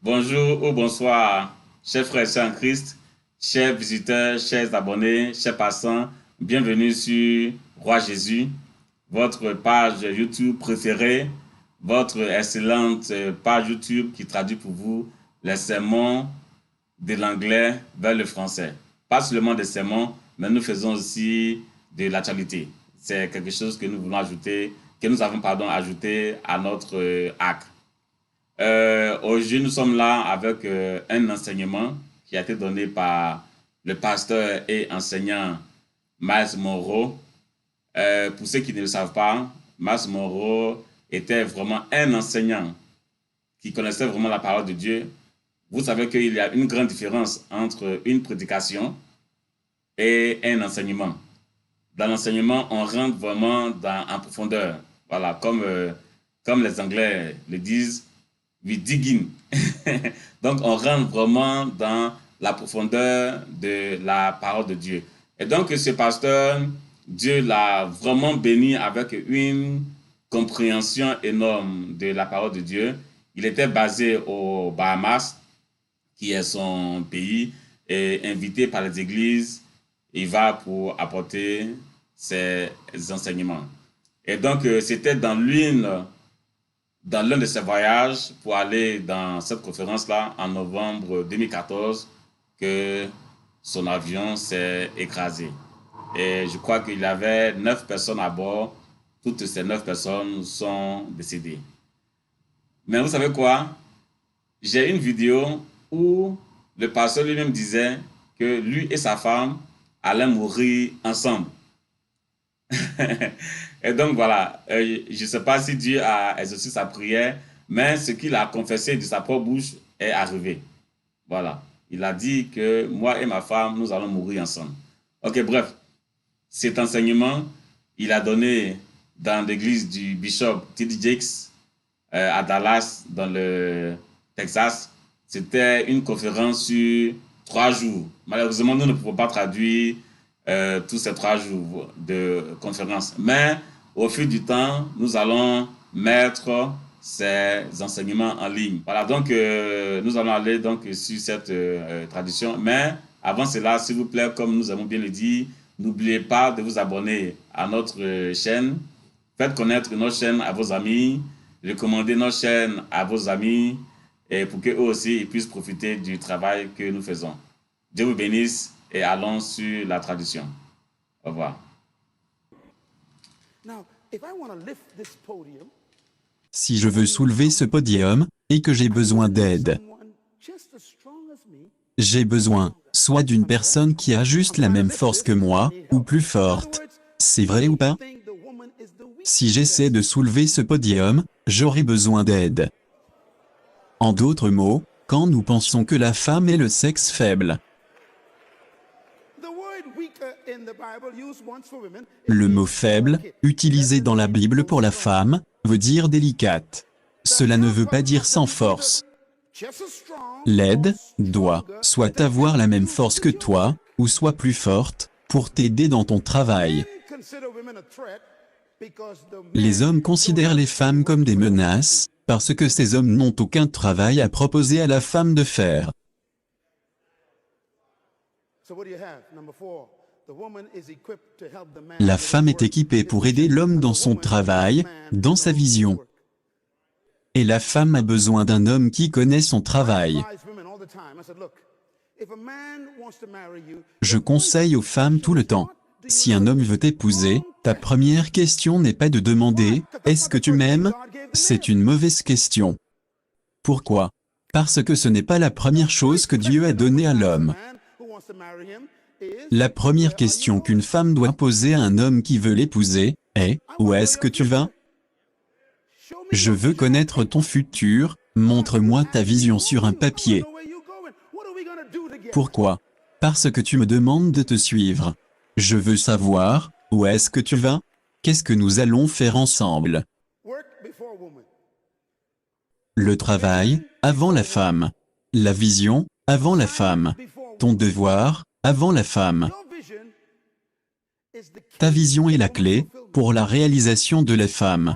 Bonjour ou bonsoir, chers frères et sœurs en Christ, chers visiteurs, chers abonnés, chers passants, bienvenue sur Roi Jésus, votre page YouTube préférée, votre excellente page YouTube qui traduit pour vous les sermons de l'anglais vers le français. Pas seulement des sermons, mais nous faisons aussi de l'actualité. C'est quelque chose que nous voulons ajouter, que nous avons ajouté à notre acte. Aujourd'hui, nous sommes là avec un enseignement qui a été donné par le pasteur et enseignant Miles Monroe. Pour ceux qui ne le savent pas, Miles Monroe était vraiment un enseignant qui connaissait vraiment la parole de Dieu. Vous savez qu'il y a une grande différence entre une prédication et un enseignement. Dans l'enseignement, on rentre vraiment en profondeur. Voilà, comme les Anglais le disent, we dig in. Donc, on rentre vraiment dans la profondeur de la parole de Dieu. Et donc, ce pasteur, Dieu l'a vraiment béni avec une compréhension énorme de la parole de Dieu. Il était basé aux Bahamas, qui est son pays, et invité par les églises. Il va pour apporter ses enseignements. Et donc, c'était dans l'un de ses voyages pour aller dans cette conférence-là en novembre 2014 que son avion s'est écrasé. Et je crois qu'il y avait 9 personnes à bord. Toutes ces 9 personnes sont décédées. Mais vous savez quoi? J'ai une vidéo où le pasteur lui-même disait que lui et sa femme allaient mourir ensemble. Et donc voilà, je ne sais pas si Dieu a exaucé sa prière, mais ce qu'il a confessé de sa propre bouche est arrivé. Voilà, il a dit que moi et ma femme, nous allons mourir ensemble. Ok, bref, cet enseignement, il a donné dans l'église du bishop T.D. Jakes à Dallas, dans le Texas. C'était une conférence sur 3 jours. Malheureusement, nous ne pouvons pas traduire tous ces 3 jours de conférence. Mais au fil du temps, nous allons mettre ces enseignements en ligne. Voilà, donc nous allons aller donc sur cette tradition. Mais avant cela, s'il vous plaît, comme nous avons bien le dit, n'oubliez pas de vous abonner à notre chaîne. Faites connaître notre chaîne à vos amis. Recommandez notre chaîne à vos amis et pour qu'eux aussi ils puissent profiter du travail que nous faisons. Dieu vous bénisse et allons sur la tradition. Au revoir. Si je veux soulever ce podium, et que j'ai besoin d'aide, j'ai besoin, soit d'une personne qui a juste la même force que moi, ou plus forte. C'est vrai ou pas? Si j'essaie de soulever ce podium, j'aurai besoin d'aide. En d'autres mots, quand nous pensons que la femme est le sexe faible, le mot faible, utilisé dans la Bible pour la femme, veut dire délicate. Cela ne veut pas dire sans force. L'aide doit soit avoir la même force que toi, ou soit plus forte, pour t'aider dans ton travail. Les hommes considèrent les femmes comme des menaces, parce que ces hommes n'ont aucun travail à proposer à la femme de faire. La femme est équipée pour aider l'homme dans son travail, dans sa vision. Et la femme a besoin d'un homme qui connaît son travail. Je conseille aux femmes tout le temps. Si un homme veut t'épouser, ta première question n'est pas de demander « Est-ce que tu m'aimes ?» C'est une mauvaise question. Pourquoi? Parce que ce n'est pas la première chose que Dieu a donnée à l'homme. La première question qu'une femme doit poser à un homme qui veut l'épouser est « Où est-ce que tu vas ?» Je veux connaître ton futur, montre-moi ta vision sur un papier. Pourquoi? Parce que tu me demandes de te suivre. Je veux savoir, où est-ce que tu vas? Qu'est-ce que nous allons faire ensemble? Le travail, avant la femme. La vision, avant la femme. Ton devoir, avant la femme. Ta vision est la clé pour la réalisation de la femme.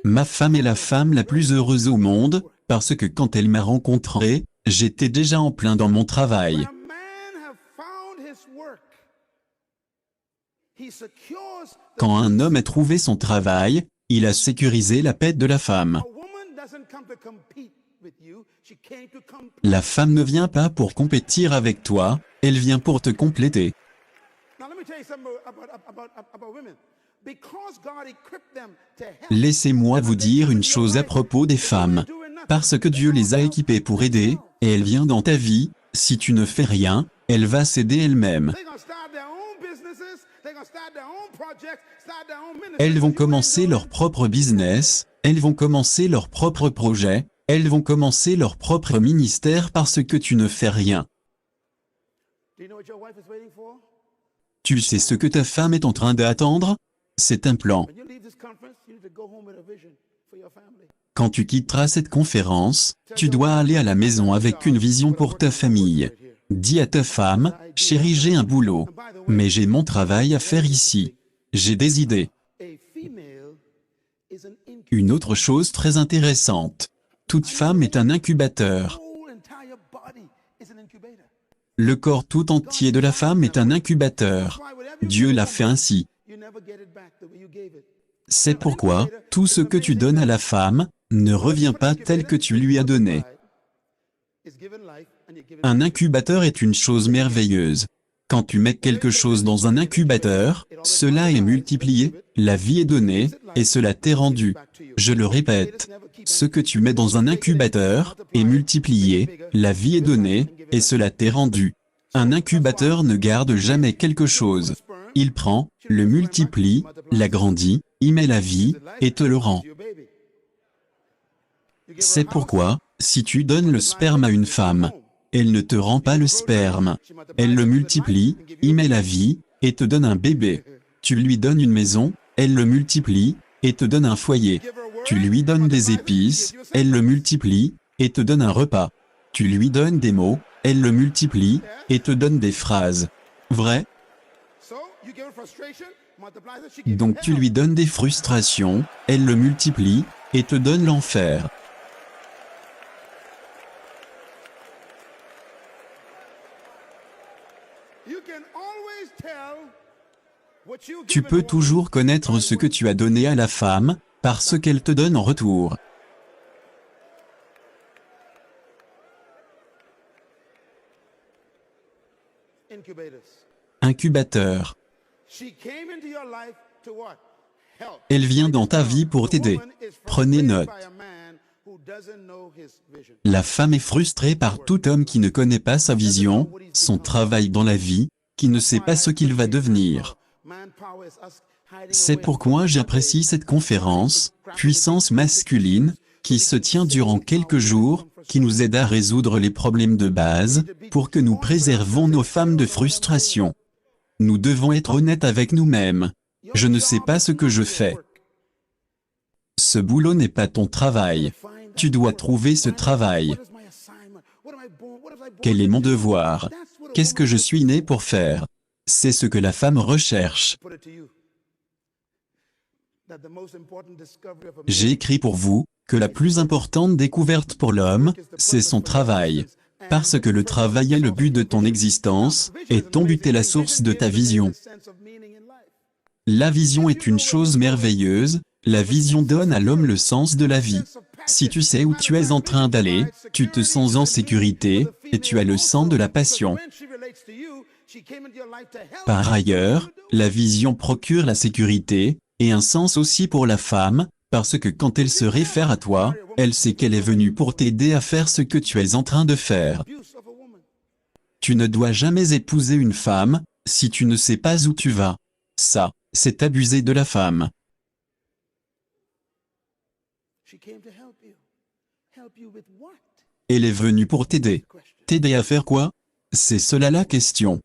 Ma femme est la femme la plus heureuse au monde, parce que quand elle m'a rencontré, j'étais déjà en plein dans mon travail. Quand un homme a trouvé son travail, il a sécurisé la paix de la femme. La femme ne vient pas pour compétir avec toi, elle vient pour te compléter. Laissez-moi vous dire une chose à propos des femmes. Parce que Dieu les a équipées pour aider, et elle vient dans ta vie, si tu ne fais rien, elle va s'aider elle-même. Elles vont commencer leur propre business, elles vont commencer leur propre projet, elles vont commencer leur propre ministère parce que tu ne fais rien. Tu sais ce que ta femme est en train d'attendre? C'est un plan. Quand tu quitteras cette conférence, tu dois aller à la maison avec une vision pour ta famille. Dis à ta femme, chérie, j'ai un boulot, mais j'ai mon travail à faire ici. J'ai des idées. Une autre chose très intéressante. Toute femme est un incubateur. Le corps tout entier de la femme est un incubateur. Dieu l'a fait ainsi. C'est pourquoi, tout ce que tu donnes à la femme, ne revient pas tel que tu lui as donné. Un incubateur est une chose merveilleuse. Quand tu mets quelque chose dans un incubateur, cela est multiplié, la vie est donnée, et cela t'est rendu. Je le répète, ce que tu mets dans un incubateur est multiplié, la vie est donnée, et cela t'est rendu. Un incubateur ne garde jamais quelque chose. Il prend, le multiplie, l'agrandit, y met la vie, et te le rend. C'est pourquoi, si tu donnes le sperme à une femme, elle ne te rend pas le sperme. Elle le multiplie, y met la vie, et te donne un bébé. Tu lui donnes une maison, elle le multiplie, et te donne un foyer. Tu lui donnes des épices, elle le multiplie, et te donne un repas. Tu lui donnes des mots, elle le multiplie, et te donne des phrases. Vrai? Donc tu lui donnes des frustrations, elle le multiplie, et te donne l'enfer. Tu peux toujours connaître ce que tu as donné à la femme, parce qu'elle te donne en retour. Incubateur. Elle vient dans ta vie pour t'aider. Prenez note. La femme est frustrée par tout homme qui ne connaît pas sa vision, son travail dans la vie, qui ne sait pas ce qu'il va devenir. C'est pourquoi j'apprécie cette conférence, Puissance masculine, qui se tient durant quelques jours, qui nous aide à résoudre les problèmes de base, pour que nous préservons nos femmes de frustration. Nous devons être honnêtes avec nous-mêmes. Je ne sais pas ce que je fais. Ce boulot n'est pas ton travail. Tu dois trouver ce travail. Quel est mon devoir? Qu'est-ce que je suis né pour faire? C'est ce que la femme recherche. J'ai écrit pour vous que la plus importante découverte pour l'homme, c'est son travail. Parce que le travail est le but de ton existence, et ton but est la source de ta vision. La vision est une chose merveilleuse, la vision donne à l'homme le sens de la vie. Si tu sais où tu es en train d'aller, tu te sens en sécurité, et tu as le sens de la passion. Par ailleurs, la vision procure la sécurité, et un sens aussi pour la femme, parce que quand elle se réfère à toi, elle sait qu'elle est venue pour t'aider à faire ce que tu es en train de faire. Tu ne dois jamais épouser une femme, si tu ne sais pas où tu vas. Ça, c'est abuser de la femme. Elle est venue pour t'aider. T'aider à faire quoi? C'est cela la question.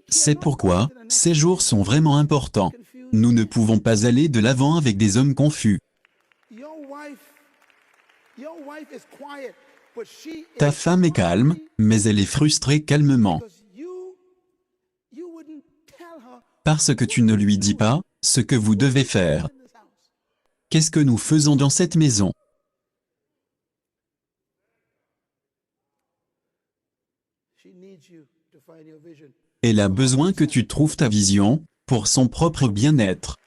C'est pourquoi, ces jours sont vraiment importants. Nous ne pouvons pas aller de l'avant avec des hommes confus. Ta femme est calme, mais elle est frustrée calmement. Parce que tu ne lui dis pas ce que vous devez faire. Qu'est-ce que nous faisons dans cette maison? Elle a besoin que tu trouves ta vision, pour son propre bien-être.